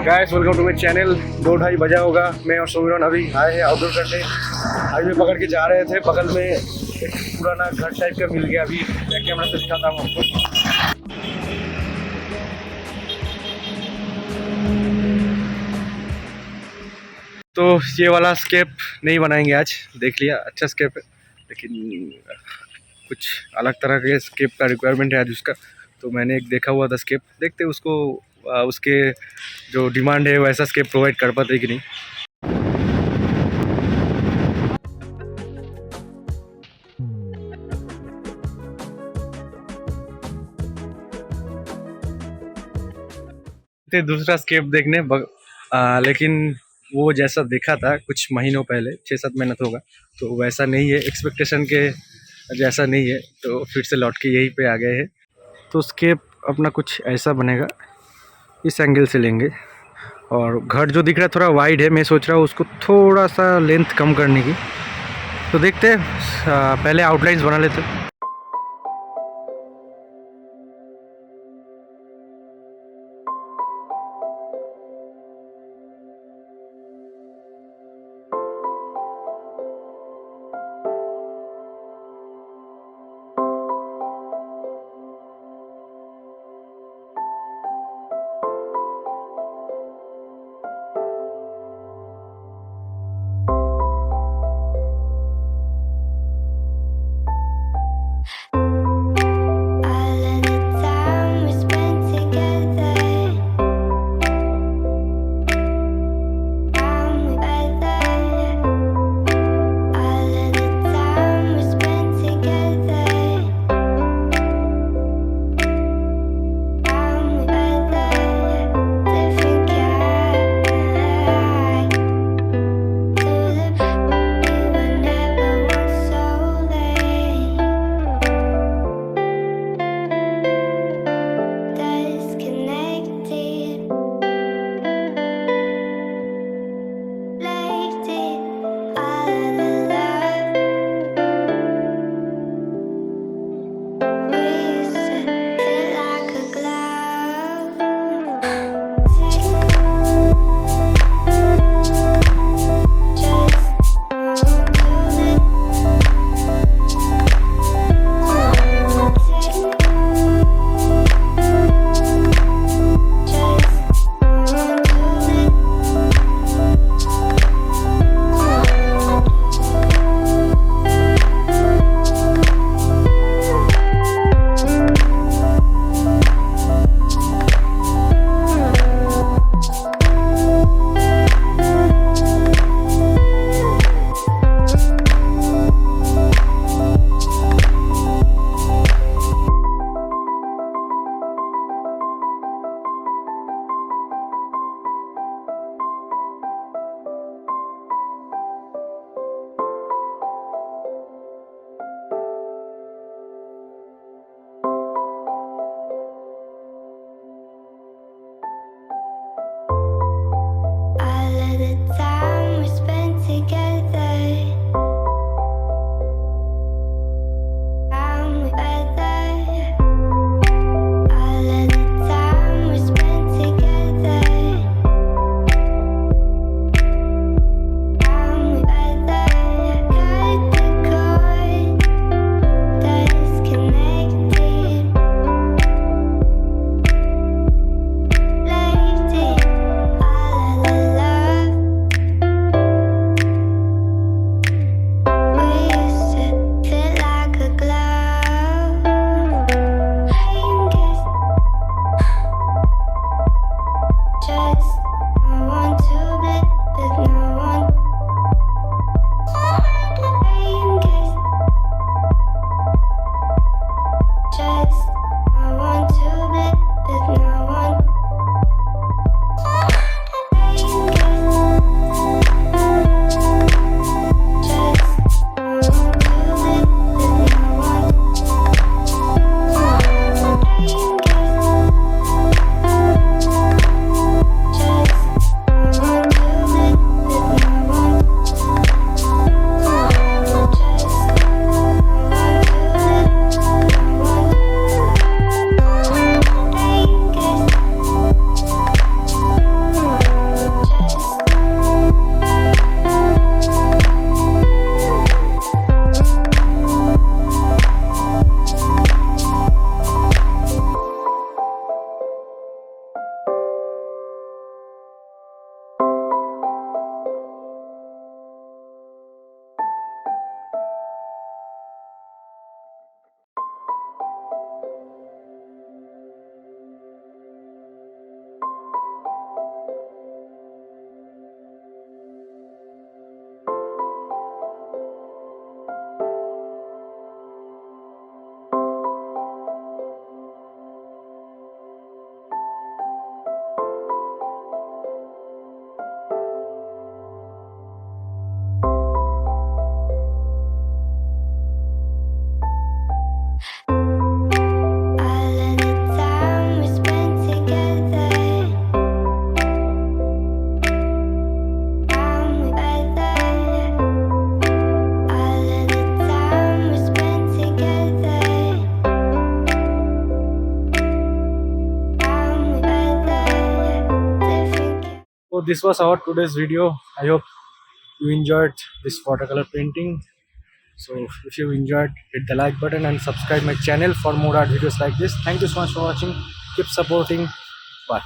Guys welcome to my channel. 2:30 बजा होगा। मैं और सुमिरन अभी आए हैं आउटडोर करने। हाईवे पकड़ के जा रहे थे, बगल में एक पुराना घर टाइप का मिल गया। अभी मैं कैमरा से दिखाता हूँ आपको। तो ये वाला स्केप नहीं बनाएंगे आज, देख लिया अच्छा स्केप है, लेकिन कुछ अलग तरह के स्केप का रिक्वायरमेंट है आज उसका। तो मैंने एक देखा हुआ था स्केप, देखते उसको उसके जो डिमांड है वैसा स्केप प्रोवाइड कर पाते कि नहीं। दूसरा स्केप देखने लेकिन वो जैसा देखा था कुछ महीनों पहले, 6-7 महीना तो होगा, तो वैसा नहीं है, एक्सपेक्टेशन के जैसा नहीं है। तो फिर से लौट के यहीं पे आ गए हैं। तो स्केप अपना कुछ ऐसा बनेगा, इस एंगल से लेंगे। और घर जो दिख रहा है थोड़ा वाइड है, मैं सोच रहा हूँ उसको थोड़ा सा लेंथ कम करने की। तो देखते हैं, पहले आउटलाइंस बना लेते हैं। So this was our today's video. I hope you enjoyed this watercolor painting. So if you enjoyed, hit the like button and subscribe my channel for more art videos like this. Thank you so much for watching. Keep supporting. Bye.